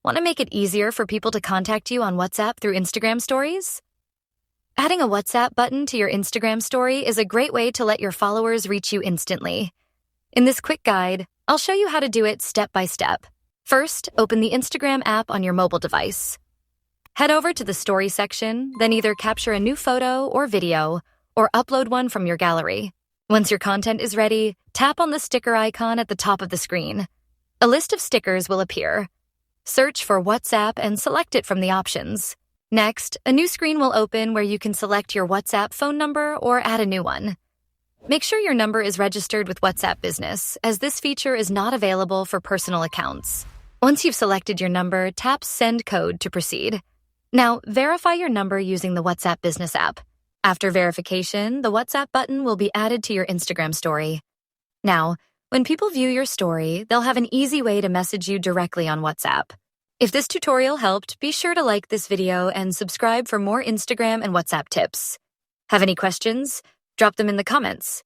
Want to make it easier for people to contact you on WhatsApp through Instagram stories? Adding a WhatsApp button to your Instagram story is a great way to let your followers reach you instantly. In this quick guide, I'll show you how to do it step by step. First, open the Instagram app on your mobile device. Head over to the Story section, then either capture a new photo or video, or upload one from your gallery. Once your content is ready, tap on the sticker icon at the top of the screen. A list of stickers will appear. Search for WhatsApp and select it from the options. Next, a new screen will open where you can select your WhatsApp phone number or add a new one. Make sure your number is registered with WhatsApp Business, as this feature is not available for personal accounts. Once you've selected your number, tap Send Code to proceed. Now, verify your number using the WhatsApp Business app. After verification, the WhatsApp button will be added to your Instagram story. Now, when people view your story, they'll have an easy way to message you directly on WhatsApp. If this tutorial helped, be sure to like this video and subscribe for more Instagram and WhatsApp tips. Have any questions? Drop them in the comments.